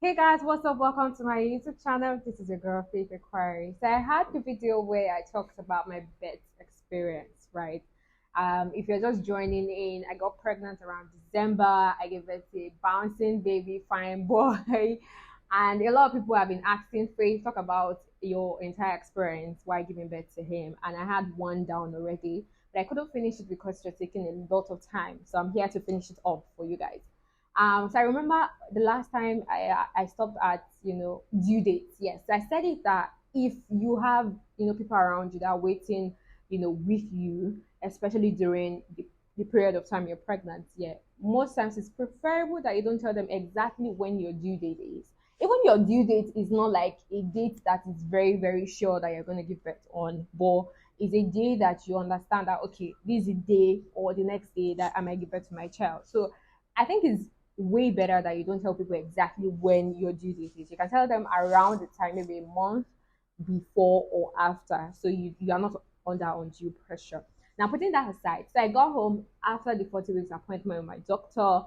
Hey guys, what's up? Welcome to my YouTube channel. This is your girl Faith Inquiry. So I had the video where I talked about my birth experience, right? If you're just joining in, I got pregnant around December. I gave birth to a bouncing baby, fine boy, and a lot of people have been asking Faith talk about your entire experience while giving birth to him. And I had one down already, but I couldn't finish it because it was taking a lot of time. So I'm here to finish it up for you guys. So I remember the last time I stopped at due dates. Yes, I said it that if you have people around you that are waiting with you, especially during the period of time you're pregnant, yeah, most times it's preferable that you don't tell them exactly when your due date is. Even your due date is not like a date that is very sure that you're going to give birth on, but is a day that you understand that okay, this is a day or the next day that I might give birth to my child. So I think it's way better that you don't tell people exactly when your due date is. You can tell them around the time, maybe a month before or after, so you are not under undue pressure. Now, putting that aside, so I got home after the 40 weeks appointment with my doctor.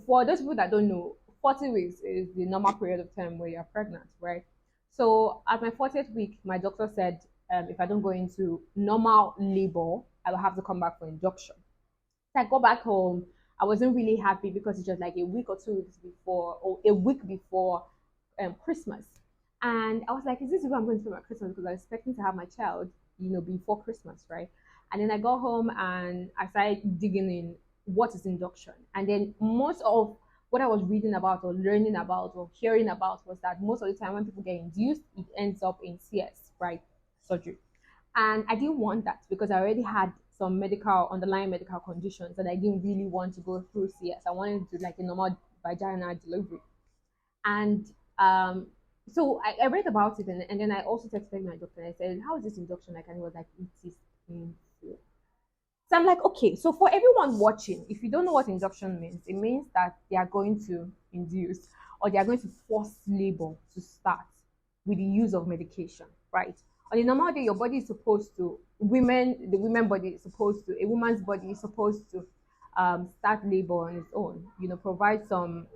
For those people that don't know, 40 weeks is the normal period of time where you're pregnant, right? So at my 40th week, my doctor said if I don't go into normal labor, I will have to come back for induction. So I got back home. I wasn't really happy because it's just like a week or 2 weeks before, or a week before Christmas. And I was like, is this where I'm going to spend my Christmas? Because I was expecting to have my child, before Christmas, right? And then I got home and I started digging in what is induction. And then most of what I was reading about or learning about or hearing about was that most of the time when people get induced, it ends up in CS, right? Surgery. And I didn't want that because I already had some underlying medical conditions, and I didn't really want to go through CS. I wanted to do like a normal vaginal delivery. And so I read about it, and then I also texted my doctor and I said, how is this induction like? And he was like, it is painful. So I'm like, okay, so for everyone watching, if you don't know what induction means, it means that they are going to induce or they are going to force labor to start with the use of medication, right? On a normal day, your body is supposed to, the women body is supposed to, a woman's body is supposed to start labor on its own, provide some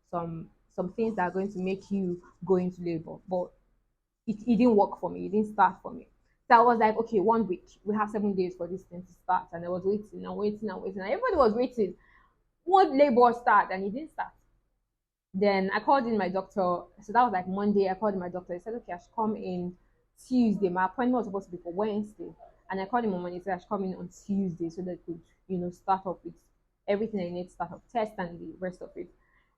some things that are going to make you go into labor. But it didn't work for me. It didn't start for me. So I was like, okay, 1 week. We have 7 days for this thing to start. And I was waiting and waiting and waiting. And everybody was waiting. What labor start? And it didn't start. Then I called in my doctor. So that was like Monday. I called in my doctor. He said, okay, I should come in Tuesday. My appointment was supposed to be for Wednesday. And I called him on Monday. He said I should come in on Tuesday so that could, start off with everything I need to start off, test and the rest of it.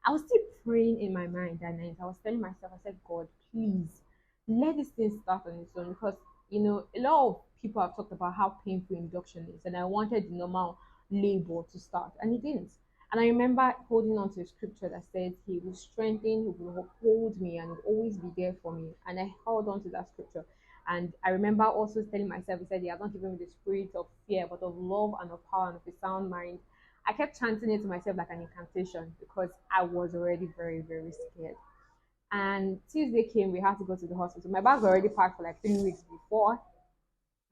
I was still praying in my mind that night. I was telling myself, I said, God, please let this thing start on its own because a lot of people have talked about how painful induction is, and I wanted the normal labor to start, and it didn't. And I remember holding on to a scripture that said, he will strengthen, he will uphold me, and will always be there for me. And I held on to that scripture. And I remember also telling myself, he said, he has not given me the spirit of fear, but of love and of power and of a sound mind. I kept chanting it to myself like an incantation because I was already very scared. And Tuesday came, we had to go to the hospital. My bag was already packed for like 3 weeks before.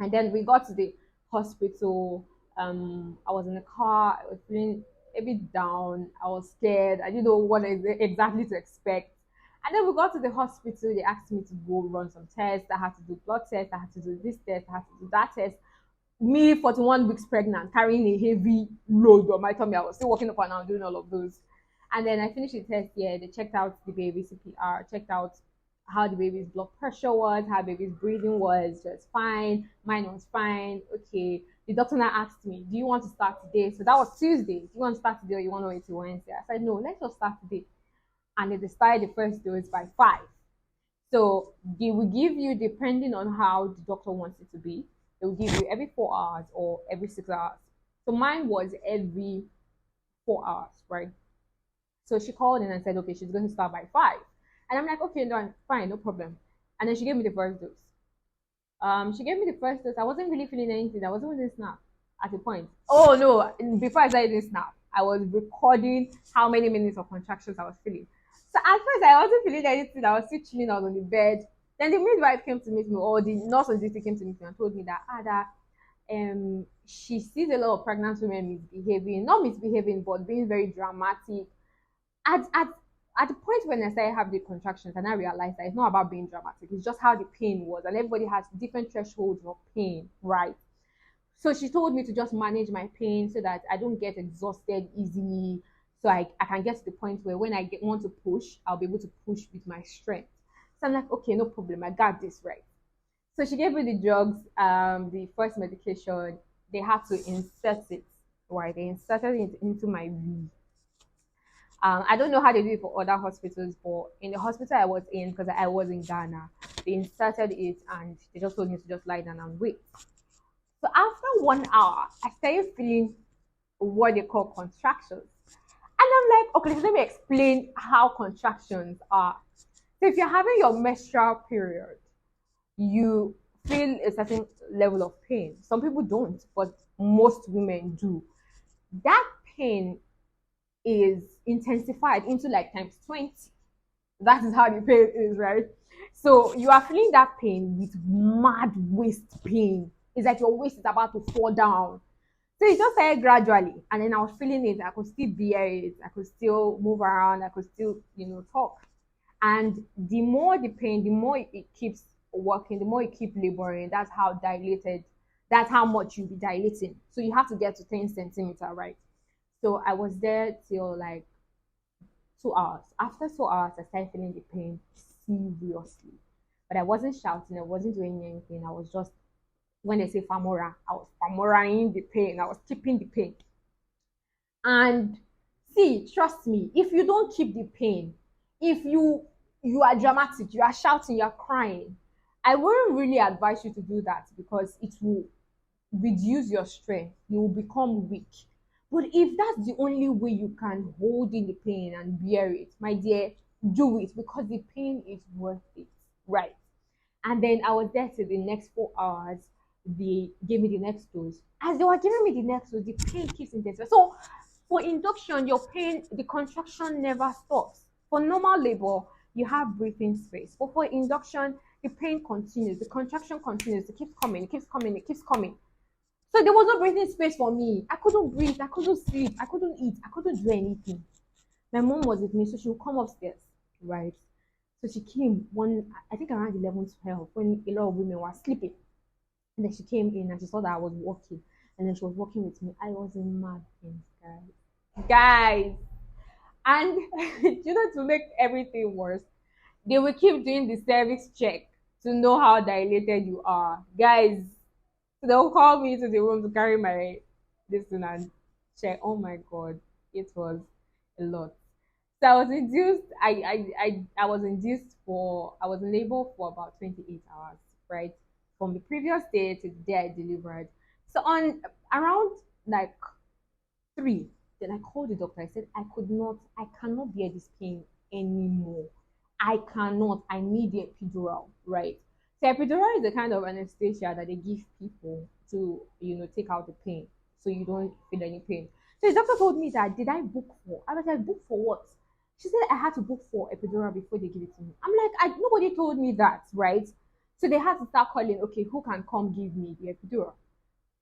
And then we got to the hospital. I was in the car. I was feeling a bit down. I was scared. I didn't know what exactly to expect. And then we got to the hospital. They asked me to go run some tests. I had to do blood tests. I had to do this test. I had to do that test. Me, 41 weeks pregnant, carrying a heavy load on my tummy. I was still walking up and down doing all of those. And then I finished the test. Yeah, they checked out the baby CPR, checked out how the baby's blood pressure was, how the baby's breathing was, just fine. Mine was fine. Okay. The doctor now asked me, do you want to start today? So that was Tuesday. Do you want to start today or you want to wait till Wednesday? I said, no, let's just start today. And they started the first dose by 5. So they will give you, depending on how the doctor wants it to be, they will give you every 4 hours or every 6 hours. So mine was every 4 hours, right? So she called in and said, okay, she's going to start by 5. And I'm like, okay, no, fine, no problem. And then she gave me the first dose. She gave me the first dose. I wasn't really feeling anything. I wasn't really snap at a point. Oh no, before I started this snap, I was recording how many minutes of contractions I was feeling. So at first I wasn't feeling anything. I was still chilling out on the bed. Then the midwife came to meet me, or the nurse on duty came to meet me and told me that she sees a lot of pregnant women misbehaving, not misbehaving, but being very dramatic. At at the point when I started having the contractions, and I realized that it's not about being dramatic, it's just how the pain was, and everybody has different thresholds of pain, right? So she told me to just manage my pain so that I don't get exhausted easily. So I can get to the point where when want to push, I'll be able to push with my strength. So I'm like, okay, no problem. I got this right. So she gave me the drugs, the first medication. They had to insert it, right? They inserted it into my V. I don't know how they do it for other hospitals, but in the hospital I was in, because I was in Ghana, they inserted it and they just told me to just lie down and wait. So after 1 hour, I started feeling what they call contractions. And I'm like, okay, so let me explain how contractions are. So if you're having your menstrual period, you feel a certain level of pain. Some people don't, but most women do. That pain is intensified into like times 20. That is how the pain is, right? So you are feeling that pain with mad waist pain. It's like your waist is about to fall down. So it just started gradually, and then I was feeling it. I could still bear it. I could still move around. I could still, talk. And the more the pain, the more it keeps working, the more you keep laboring. That's how dilated. That's how much you'll be dilating. So you have to get to 10 centimeter, right? So I was there till like 2 hours. After 2 hours, I started feeling the pain seriously. But I wasn't shouting, I wasn't doing anything. I was just, when they say famora, I was famoraing the pain. I was keeping the pain. And see, trust me, if you don't keep the pain, if you are dramatic, you are shouting, you are crying, I wouldn't really advise you to do that because it will reduce your strength. You will become weak. But if that's the only way you can hold in the pain and bear it, my dear, do it because the pain is worth it, right? And then I was there till the next 4 hours. They gave me the next dose. As they were giving me the next dose, the pain keeps intensifying. So for induction, your pain, the contraction never stops. For normal labor, you have breathing space. But for induction, the pain continues, the contraction continues, it keeps coming, it keeps coming, it keeps coming. So there was no breathing space for me. I couldn't breathe, I couldn't sleep, I couldn't eat, I couldn't do anything. My mom was with me, so she would come upstairs, right? So she came I think around 11, 12, when a lot of women were sleeping. And then she came in and she saw that I was walking. And then she was walking with me. I was in mad pain, guys. Guys. And to make everything worse, they will keep doing the cervix check to know how dilated you are. Guys, they'll call me to the room to carry my this thing and check. Oh my god, it was a lot. So I was induced. I was induced I was in labor for about 28 hours, right? From the previous day to the day I delivered. So on around like 3, then I called the doctor. I said I cannot bear this pain anymore. I cannot. I need the epidural, right? So epidural is a kind of anesthesia that they give people to, take out the pain, so you don't feel any pain. So the doctor told me that, did I book for? I was like, book for what? She said I had to book for epidural before they give it to me. I'm like, nobody told me that, right? So they had to start calling, okay, who can come give me the epidural?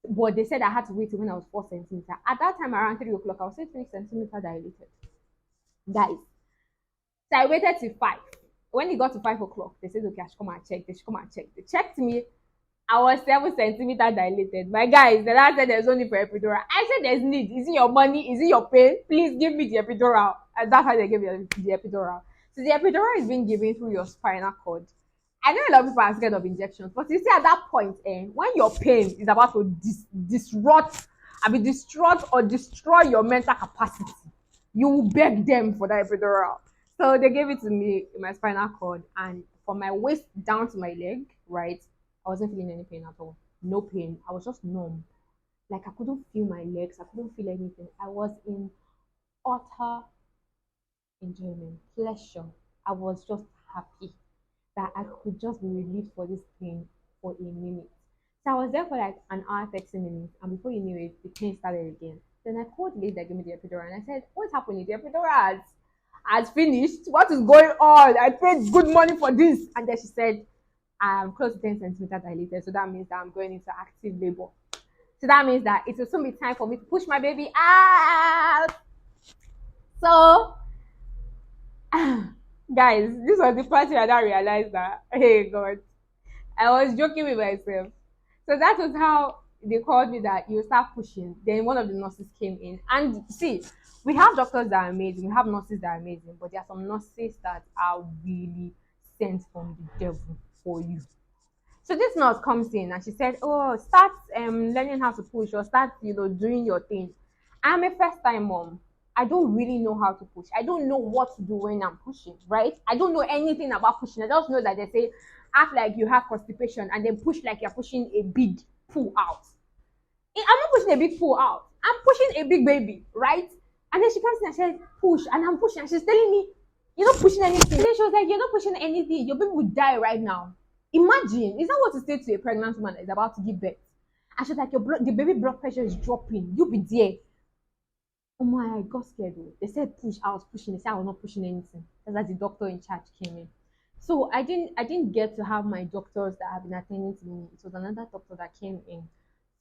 But they said I had to wait till when I was 4 centimeters. At that time, around 3 o'clock, I was still 3 centimeters dilated. Guys. So I waited till 5. When it got to 5 o'clock, they said, okay, I should come and check. They should come and check. They checked me. I was 7 centimeters dilated. My guys, the last said there's only for epidural. I said there's need. Is it your money? Is it your pain? Please give me the epidural. And that's how they gave me the epidural. So the epidural is being given through your spinal cord. I know a lot of people are scared of injections, but you see at that point, when your pain is about to destroy or destroy your mental capacity, you will beg them for that epidural. So they gave it to me in my spinal cord, and from my waist down to my leg, right, I wasn't feeling any pain at all. No pain. I was just numb. Like I couldn't feel my legs. I couldn't feel anything. I was in utter enjoyment, pleasure. I was just happy that I could just be relieved for this pain for a minute. So I was there for like an hour, 30 minutes, and before you knew it, the pain started again. Then I called the lady that gave me the epidural, and I said, what's happening? The epidural has finished. What is going on? I paid good money for this. And then she said, I'm close to 10 centimeters dilated, so that means that I'm going into active labor. So that means that it will soon be time for me to push my baby out. So Guys, this was the first time I now realized that, hey God, I was joking with myself. So that was how they called me that you start pushing. Then one of the nurses came in. And see, we have doctors that are amazing, we have nurses that are amazing, but there are some nurses that are really sent from the devil for you. So this nurse comes in and she said, "Oh, start learning how to push or start, doing your thing." I'm a first time mom. I don't really know how to push. I don't know what to do when I'm pushing, right? I don't know anything about pushing. I just know that they say act like you have constipation and then push like you're pushing a big poo out. I'm not pushing a big poo out. I'm pushing a big baby, right? And then she comes in and said, "Push," and I'm pushing, and she's telling me, "You're not pushing anything." And then she was like, "You're not pushing anything. Your baby would die right now." Imagine, is that what to say to a pregnant woman that is about to give birth? And she's like, the baby blood pressure is dropping. You be there. Oh my, I got scared though. They said push, I was pushing. They said I was not pushing anything. That's as the doctor in charge came in. So I didn't get to have my doctors that have been attending to me. It was another doctor that came in.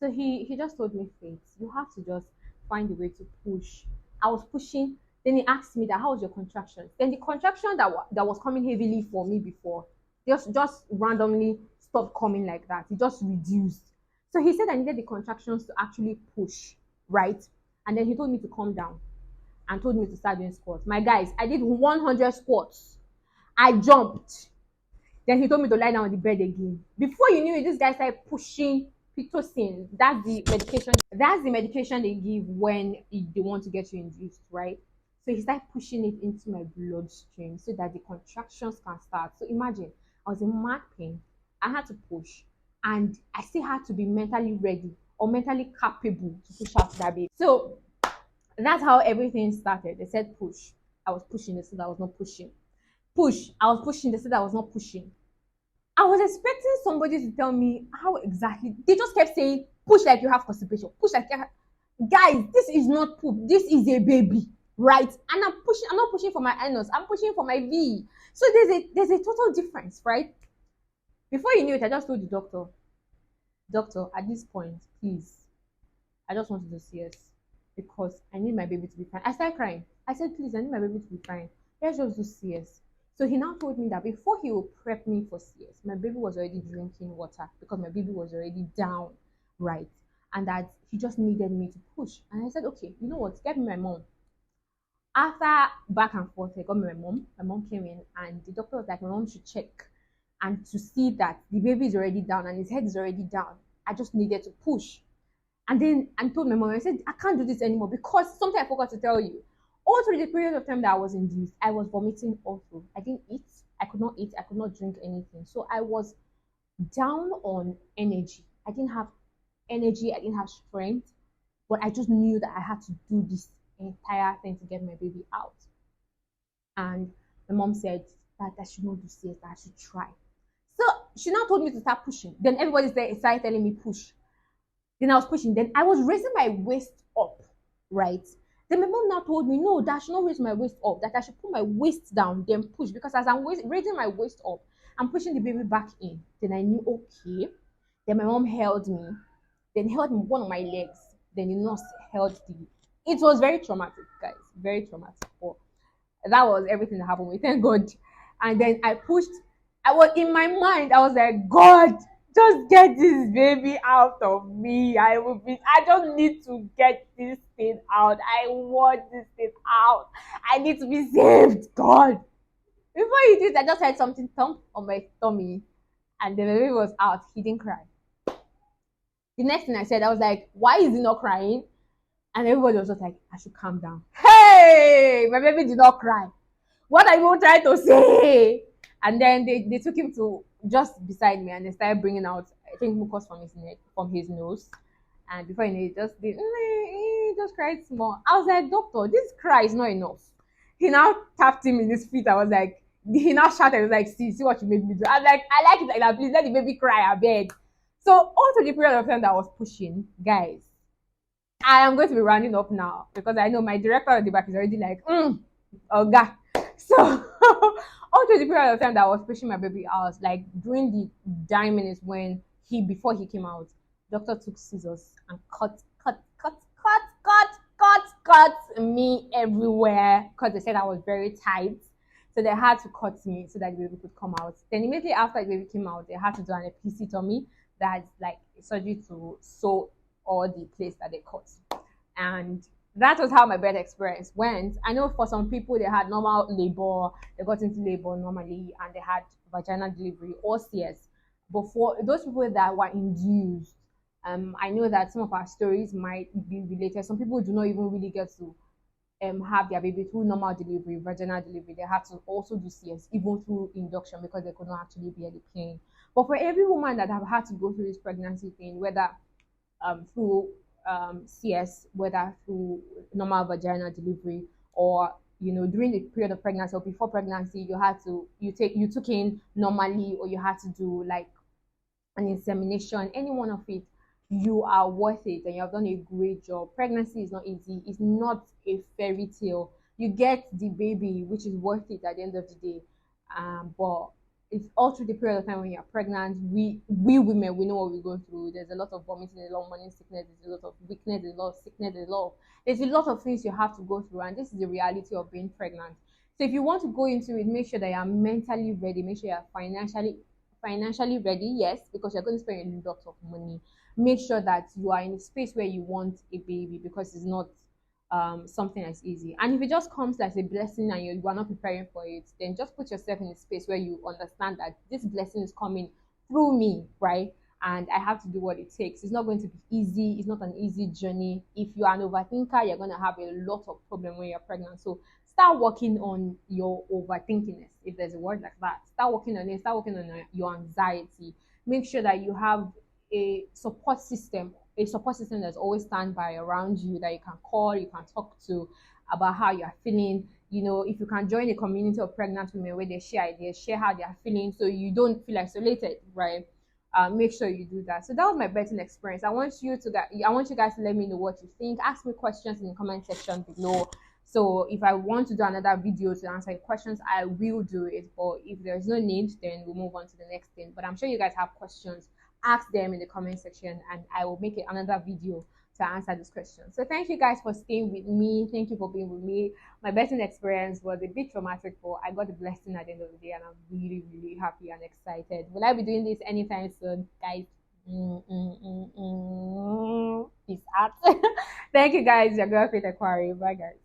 So he just told me, Faith, you have to just find a way to push. I was pushing. Then he asked me that how was your contraction? Then the contraction that was coming heavily for me before just randomly stopped coming like that. It just reduced. So he said I needed the contractions to actually push, right? And then he told me to calm down and told me to start doing squats. My guys, I did 100 squats. I jumped. Then he told me to lie down on the bed again. Before you knew it, this guy started pushing pitocin. That's the medication. That's the medication they give when they want to get you induced, right? So he started pushing it into my bloodstream so that the contractions can start. So imagine, I was in mad pain. I had to push, and I still had to be mentally ready or mentally capable to push out that baby. So that's how everything started. They said push. I was pushing. They said I was not pushing. Push. I was pushing. They said I was not pushing. I was expecting somebody to tell me how exactly. They just kept saying, push like you have constipation. Push like you have. Guys, this is not poop. This is a baby, right? And I'm pushing. I'm not pushing for my anus. I'm pushing for my V. So there's a total difference, right? Before you knew it, I just told the doctor, at this point, please, I just want to do CS because I need my baby to be fine. I started crying. I said, please, I need my baby to be fine. Let's just do CS. So he now told me that before he will prep me for CS, my baby was already drinking water because my baby was already down, right? And that he just needed me to push. And I said, okay, you know what? Get me my mom. After back and forth, I got me my mom. My mom came in and the doctor was like, my mom should check and to see that the baby is already down and his head is already down. I just needed to push. And then I told my mom, I said, I can't do this anymore because something I forgot to tell you. All through the period of time that I was induced, I was vomiting all through. I didn't eat. I could not eat. I could not drink anything. So I was down on energy. I didn't have energy. I didn't have strength. But I just knew that I had to do this entire thing to get my baby out. And my mom said that I should not do CS, that I should try. So she now told me to start pushing. Then everybody started telling me push. Then I was pushing. Then I was raising my waist up, right? Then my mom now told me, no, that I should not raise my waist up, that I should put my waist down, then push. Because as I'm raising my waist up, I'm pushing the baby back in. Then I knew, okay. Then my mom held me, then held me one of my legs. Then the nurse held the. It was very traumatic, guys. Very traumatic. But that was everything that happened with. Thank God. And then I pushed. I was in my mind, I was like, God, just get this baby out of me. I don't need to get this thing out. I want this thing out. I need to be saved, God. Before he did, I just heard something thump on my tummy. And the baby was out. He didn't cry. The next thing I said, I was like, why is he not crying? And everybody was just like, I should calm down. Hey, my baby did not cry. What are you trying to say? And then they took him to just beside me and they started bringing out, I think, mucus from his neck, from his nose. And before you know it, he just cried small. I was like, doctor, this cry is not enough. He now tapped him in his feet. I was like, he now shouted, he was like, see what you made me do. I was like, I like it like that. Please let the baby cry, I beg. So all through the period of time that I was pushing, guys, I am going to be rounding up now because I know my director at the back is already like, oh God. So all through the period of time that I was pushing my baby out, like during the dying minutes before he came out, doctor took scissors and cut me everywhere because they said I was very tight. So they had to cut me so that the baby could come out. Then immediately after the baby came out, they had to do an episiotomy, that's like surgery to sew all the place that they cut. And that was how my birth experience went. I know for some people they had normal labor, they got into labor normally, and they had vaginal delivery or CS. But for those people that were induced, I know that some of our stories might be related. Some people do not even really get to have their baby through normal delivery, vaginal delivery. They had to also do CS even through induction because they could not actually bear the pain. But for every woman that have had to go through this pregnancy thing, whether through CS, whether through normal vaginal delivery or during the period of pregnancy or before pregnancy, you took in normally, or you had to do like an insemination, any one of it, you are worth it and you have done a great job. Pregnancy is not easy, it's not a fairy tale. You get the baby, which is worth it at the end of the day. But it's all through the period of time when you're pregnant. We women, we know what we're going through. There's a lot of vomiting, a lot of morning sickness, there's a lot of weakness, there's a lot of sickness, there's a lot of things you have to go through, and this is the reality of being pregnant. So if you want to go into it, make sure that you're mentally ready, make sure you're financially ready, yes, because you're going to spend a lot of money. Make sure that you are in a space where you want a baby, because it's not something that's easy. And if it just comes as a blessing and you are not preparing for it, then just put yourself in a space where you understand that this blessing is coming through me, right? And I have to do what it takes. It's not going to be easy. It's not an easy journey. If you are an overthinker, you're going to have a lot of problem when you're pregnant. So start working on your overthinkingness, if there's a word like that. Start working on it. Start working on your anxiety. Make sure that you have a support system that's always standby around you, that you can call, you can talk to about how you are feeling. If you can join a community of pregnant women where they share ideas, share how they are feeling, so you don't feel isolated, right? Make sure you do that. So that was my betting experience. I want you guys to let me know what you think. Ask me questions in the comment section below. So if I want to do another video to answer your questions, I will do it. But if there's no need, then we'll move on to the next thing. But I'm sure you guys have questions. Ask them in the comment section, and I will make another video to answer this question. So thank you guys for staying with me. Thank you for being with me. My betting experience was a bit traumatic, but I got the blessing at the end of the day, and I'm really, really happy and excited. Will I be doing this anytime soon, guys? Peace out. Thank you guys. Your girl Faith Aquari. Bye, guys.